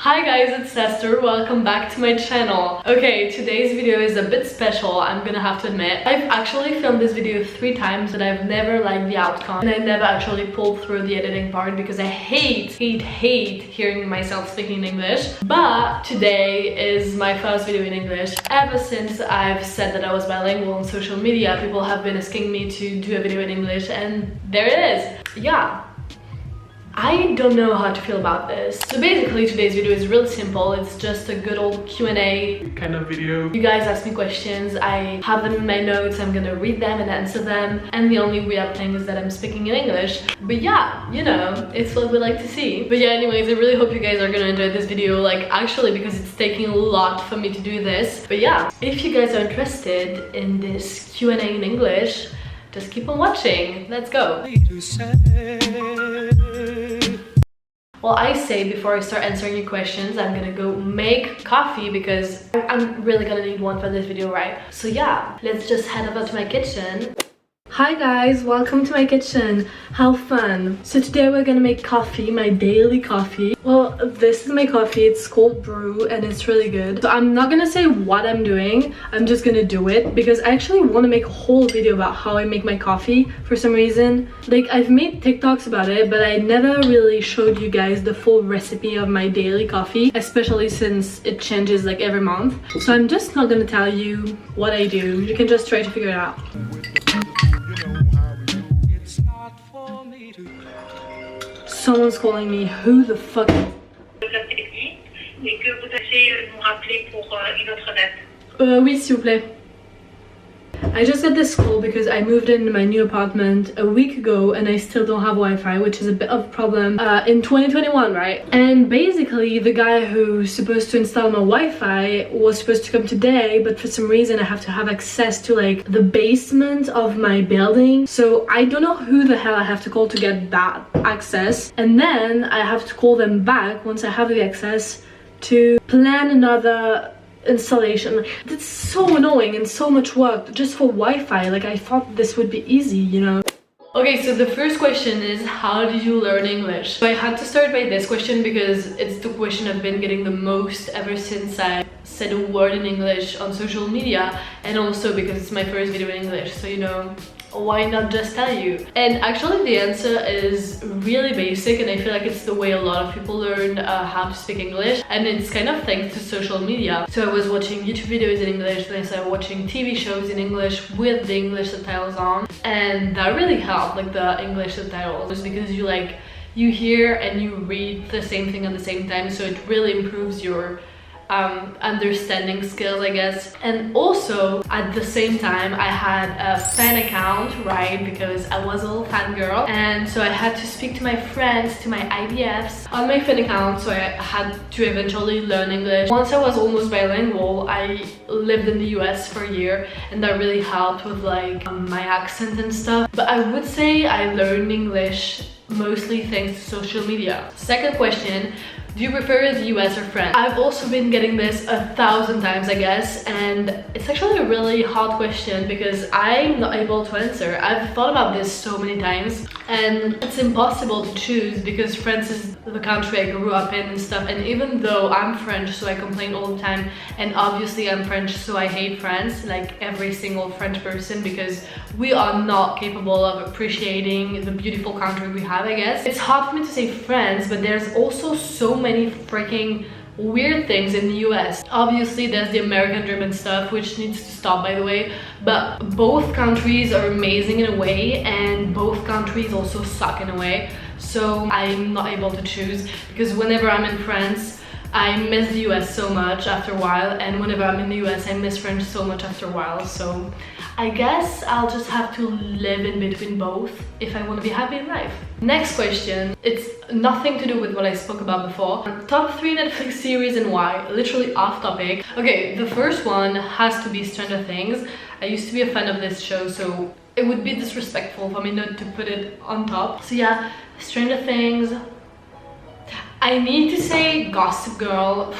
Hi guys, it's Esther. Welcome back to my channel. Okay, today's video is a bit special, I'm gonna have to admit. I've actually filmed this video 3 times but I've never liked the outcome and I never actually pulled through the editing part because I hate hearing myself speaking English. But today is my first video in English. Ever since I've said that I was bilingual on social media, people have been asking me to do a video in English and there it is. Yeah. I don't know how to feel about this. So basically today's video is really simple. It's just a good old Q&A kind of video. You guys ask me questions, I have them in my notes, I'm gonna read them and answer them, and the only weird thing is that I'm speaking in English. But yeah, you know, it's what we like to see. But yeah, anyways, I really hope you guys are gonna enjoy this video, like actually, because it's taking a lot for me to do this. But yeah, if you guys are interested in this Q&A in English, just keep on watching. Let's go. Well, I say before I start answering your questions, I'm gonna go make coffee because I'm really gonna need one for this video, right? So yeah, let's just head over to my kitchen. Hi guys, welcome to my kitchen. How fun. So today we're gonna make coffee, my daily coffee. Well, this is my coffee, it's cold brew and it's really good. So I'm not gonna say what I'm doing, I'm just gonna do it because I actually want to make a whole video about how I make my coffee for some reason. Like, I've made TikToks about it, but I never really showed you guys the full recipe of my daily coffee, especially since it changes like every month. So I'm just not gonna tell you what I do, you can just try to figure it out. Someone's calling me. Who the fuck? Oui, s'il vous plaît. I just got this call because I moved into my new apartment a week ago and I still don't have Wi-Fi, which is a bit of a problem in 2021, right? And basically the guy who's supposed to install my Wi-Fi was supposed to come today, but for some reason I have to have access to like the basement of my building. So I don't know who the hell I have to call to get that access. And then I have to call them back once I have the access to plan another installation. It's so annoying and so much work just for Wi-Fi. Like, I thought this would be easy, you know. Okay, so the first question is, how did you learn English? So I had to start by this question because it's the question I've been getting the most ever since I said a word in English on social media, and also because it's my first video in English, so you know, why not just tell you? And actually the answer is really basic, and I feel like it's the way a lot of people learn how to speak English, and it's kind of thanks to social media. So I was watching YouTube videos in English, then I started watching TV shows in English with the English subtitles on, and that really helped, like the English subtitles, because you hear and you read the same thing at the same time, so it really improves your understanding skills, I guess. And also at the same time I had a fan account, right, because I was a little fangirl, and so I had to speak to my friends, to my IDFs on my fan account, so I had to eventually learn English. Once I was almost bilingual, I lived in the US for a year, and that really helped with like my accent and stuff. But I would say I learned English mostly thanks to social media. Second question, do you prefer the US or France? I've also been getting this 1,000 times, I guess, and it's actually a really hard question because I'm not able to answer. I've thought about this so many times and it's impossible to choose because France is the country I grew up in and stuff, and even though I'm French, so I complain all the time, and obviously I'm French, so I hate France, like every single French person, because we are not capable of appreciating the beautiful country we have, I guess. It's hard for me to say France, but there's also so many freaking weird things in the US. Obviously there's the American dream and stuff, which needs to stop, by the way, but both countries are amazing in a way and both countries also suck in a way. So I'm not able to choose because whenever I'm in France I miss the US so much after a while, and whenever I'm in the US I miss French so much after a while. So I guess I'll just have to live in between both if I want to be happy in life. Next question, it's nothing to do with what I spoke about before. Top 3 Netflix series and why? Literally off topic. Okay, the first one has to be Stranger Things. I used to be a fan of this show, so it would be disrespectful for me not to put it on top. So yeah, Stranger Things. I need to say Gossip Girl.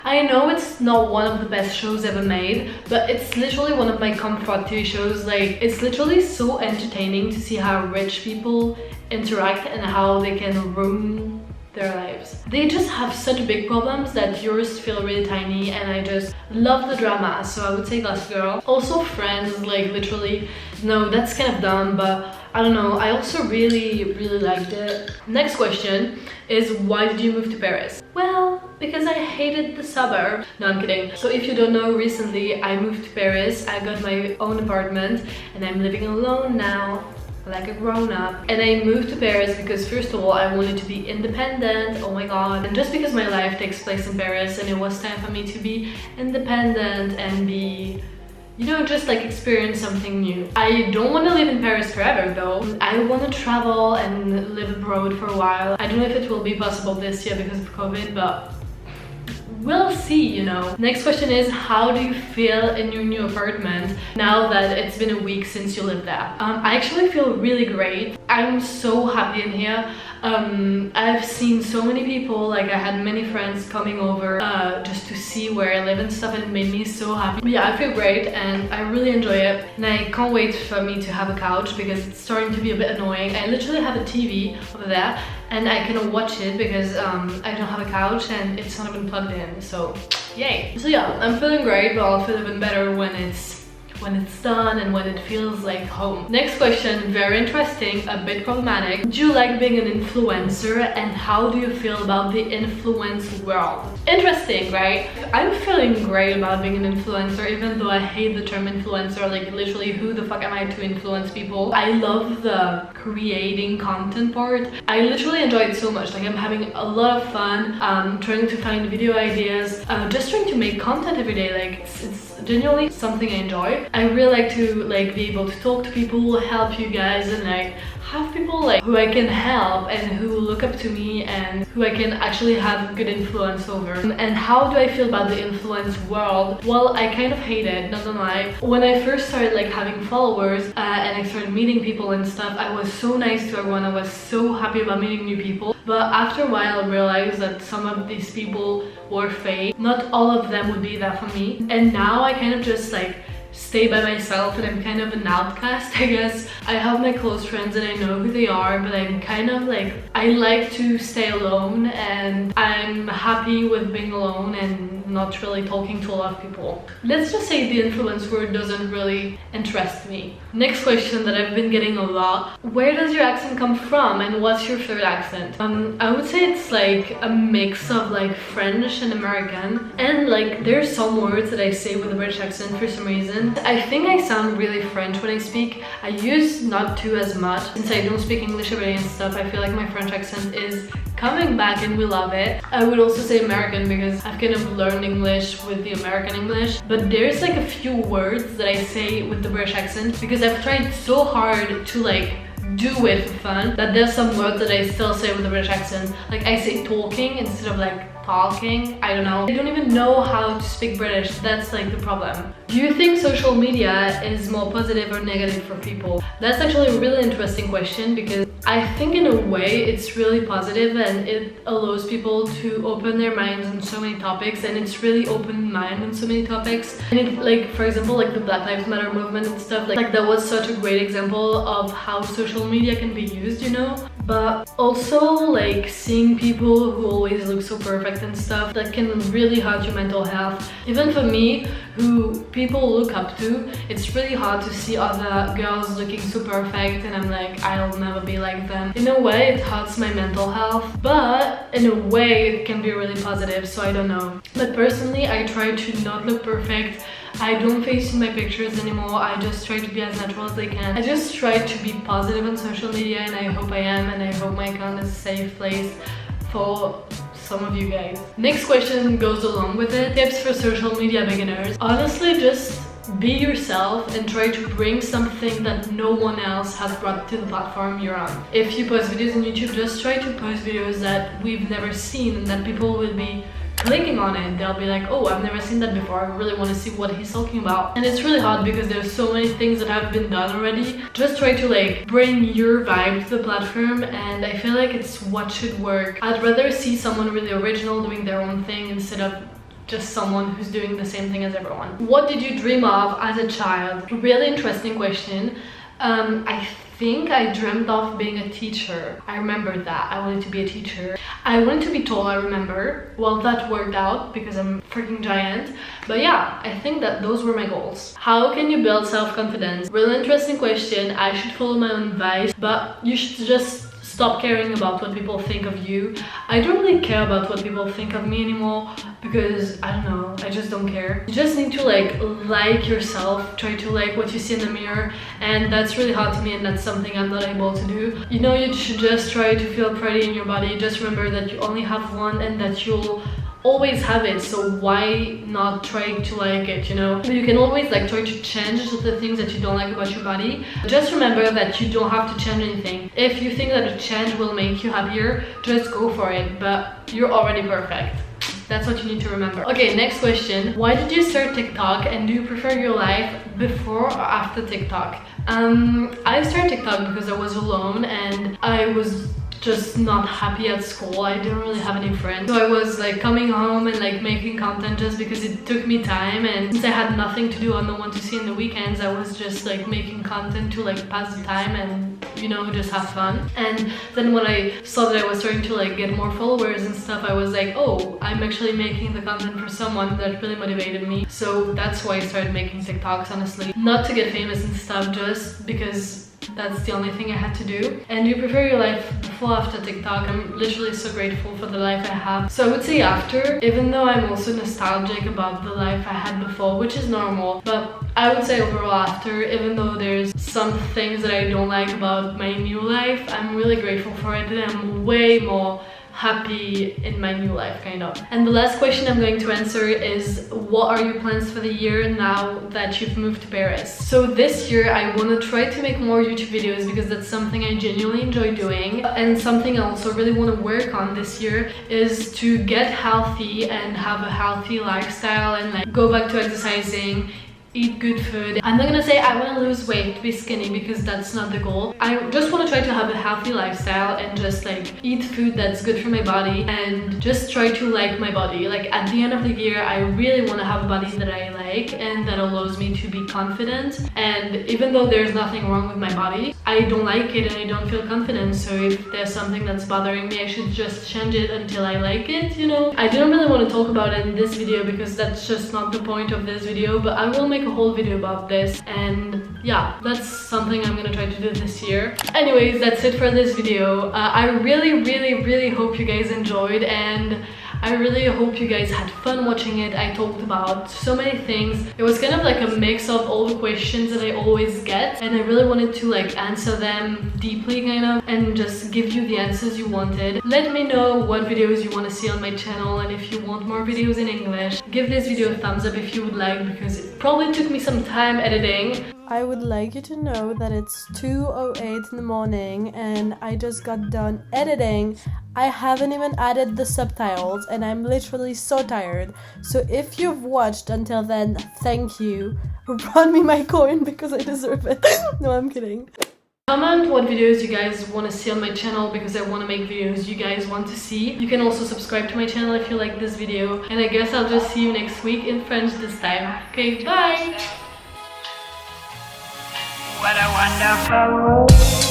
I know it's not one of the best shows ever made, but it's literally one of my comfort TV shows. Like, it's literally so entertaining to see how rich people interact and how they can ruin their lives. They just have such big problems that yours feel really tiny, and I just love the drama, so I would say Gossip Girl. Also Friends, like literally, no, that's kind of dumb, but I don't know, I also really liked it. Next question is, why did you move to Paris? Well, because I hated the suburb. No, I'm kidding. So if you don't know, recently I moved to Paris. I got my own apartment and I'm living alone now, like a grown-up. And I moved to Paris because first of all I wanted to be independent, oh my god, and just because my life takes place in Paris and it was time for me to be independent and be, you know, just like experience something new. I don't want to live in Paris forever though. I want to travel and live abroad for a while. I don't know if it will be possible this year because of COVID, but we'll see, you know. Next question is, how do you feel in your new apartment now that it's been a week since you lived there? I actually feel really great. I'm so happy in here. I've seen so many people, like I had many friends coming over just to see where I live and stuff, and it made me so happy. But yeah, I feel great and I really enjoy it, and I can't wait for me to have a couch because it's starting to be a bit annoying. I literally have a TV over there and I cannot watch it because I don't have a couch and it's not even plugged in, so yay. So yeah, I'm feeling great, but I'll feel even better when it's done and when it feels like home. Next question, very interesting, a bit problematic. Do you like being an influencer, and how do you feel about the influence world? Interesting, right? I'm feeling great about being an influencer, even though I hate the term influencer. Like literally, who the fuck am I to influence people? I love the creating content part. I literally enjoy it so much. Like I'm having a lot of fun trying to find video ideas, just trying to make content every day. Like it's genuinely something I enjoy. I really like to like be able to talk to people, help you guys, and like have people like who I can help and who look up to me and who I can actually have good influence over. And how do I feel about the influence world? Well, I kind of hate it, not gonna lie. When I first started like having followers and I started meeting people and stuff, I was so nice to everyone. I was so happy about meeting new people. But after a while I realized that some of these people were fake. Not all of them would be there for me. And now I kind of just like stay by myself, and I'm kind of an outcast, I guess. I have my close friends and I know who they are, but I'm kind of like, I like to stay alone, and I'm happy with being alone and not really talking to a lot of people. Let's just say the influence word doesn't really interest me. Next question that I've been getting a lot, where does your accent come from and what's your third accent? I would say it's like a mix of like French and American, and like there's some words that I say with a British accent for some reason. I think I sound really French when I speak. I used not to as much. Since I don't speak English every day and stuff, I feel like my French accent is coming back and we love it. I would also say American because I've kind of learned English with the American English, but there's like a few words that I say with the British accent because I've tried so hard to like do it for fun that there's some words that I still say with the British accent. Like I say talking instead of like talking. I don't know. I don't even know how to speak British. That's like the problem. Do you think social media is more positive or negative for people? That's actually a really interesting question because I think in a way it's really positive and it allows people to open their minds on so many topics, and it's really open mind on so many topics. And it, like for example, like the Black Lives Matter movement and stuff, like that was such a great example of how social media can be used, you know. But also like seeing people who always look so perfect and stuff, that can really hurt your mental health. Even for me, who people look up to, it's really hard to see other girls looking so perfect and I'm like, I'll never be like them. In a way it hurts my mental health, but in a way it can be really positive, so I don't know. But personally I try to not look perfect. I don't face in my pictures anymore. I just try to be as natural as I can. I just try to be positive on social media, and I hope I am, and I hope my account is a safe place for some of you guys. Next question goes along with it. Tips for social media beginners. Honestly, just be yourself and try to bring something that no one else has brought to the platform you're on. If you post videos on YouTube, just try to post videos that we've never seen and that people will be clicking on it. They'll be like, oh, I've never seen that before, I really want to see what he's talking about. And it's really hard because there's so many things that have been done already. Just try to like bring your vibe to the platform, and I feel like it's what should work. I'd rather see someone really original doing their own thing instead of just someone who's doing the same thing as everyone. What did you dream of as a child? Really interesting question. I think I dreamt of being a teacher. I remember that. I wanted to be a teacher. I wanted to be tall, I remember. Well, that worked out because I'm a freaking giant. But yeah, I think that those were my goals. How can you build self-confidence? Really interesting question. I should follow my own advice, but you should just stop caring about what people think of you. I don't really care about what people think of me anymore because I don't know, I just don't care. You just need to like yourself, try to like what you see in the mirror, and that's really hard to me, and that's something I'm not able to do. You know, you should just try to feel pretty in your body. Just remember that you only have one and that you'll always have it, so why not try to like it, you know? You can always like try to change the things that you don't like about your body. Just remember that you don't have to change anything. If you think that a change will make you happier, just go for it, but you're already perfect. That's what you need to remember. Okay, next question. Why did you start TikTok, and do you prefer your life before or after TikTok? I started TikTok because I was alone and I was just not happy at school. I didn't really have any friends, so I was like coming home and like making content just because it took me time, and since I had nothing to do or no one to see in the weekends, I was just like making content to like pass the time and, you know, just have fun. And then when I saw that I was starting to like get more followers and stuff, I was like, oh, I'm actually making the content for someone. That really motivated me, so that's why I started making TikToks, honestly. Not to get famous and stuff, just because that's the only thing I had to do. And do you prefer your life before or after TikTok? I'm literally so grateful for the life I have. So I would say after, even though I'm also nostalgic about the life I had before, which is normal. But I would say overall after, even though there's some things that I don't like about my new life, I'm really grateful for it, and I'm way more happy in my new life, kind of. And the last question I'm going to answer is, what are your plans for the year now that you've moved to Paris? So this year I want to try to make more YouTube videos because that's something I genuinely enjoy doing, and something I also really want to work on this year is to get healthy and have a healthy lifestyle and like go back to exercising, eat good food. I'm not gonna say I want to lose weight to be skinny because that's not the goal. I just want to try to have a healthy lifestyle and just like eat food that's good for my body and just try to like my body. Like at the end of the year, I really want to have a body that I like and that allows me to be confident. And even though there's nothing wrong with my body, I don't like it and I don't feel confident. So if there's something that's bothering me, I should just change it until I like it, you know? I didn't really want to talk about it in this video because that's just not the point of this video, but I will make a whole video about this, and yeah, that's something I'm gonna try to do this year. Anyways, that's it for this video. I really hope you guys enjoyed, and I really hope you guys had fun watching it. I talked about so many things. It was kind of like a mix of all the questions that I always get, and I really wanted to like answer them deeply, kind of, and just give you the answers you wanted. Let me know what videos you want to see on my channel, and if you want more videos in English. Give this video a thumbs up if you would like, because it probably took me some time editing. I would like you to know that it's 2:08 in the morning and I just got done editing. I haven't even added the subtitles and I'm literally so tired. So if you've watched until then, thank you. Run me my coin because I deserve it. No, I'm kidding. Comment what videos you guys want to see on my channel because I want to make videos you guys want to see. You can also subscribe to my channel if you like this video. And I guess I'll just see you next week in French this time. Okay, bye! What a wonderful world.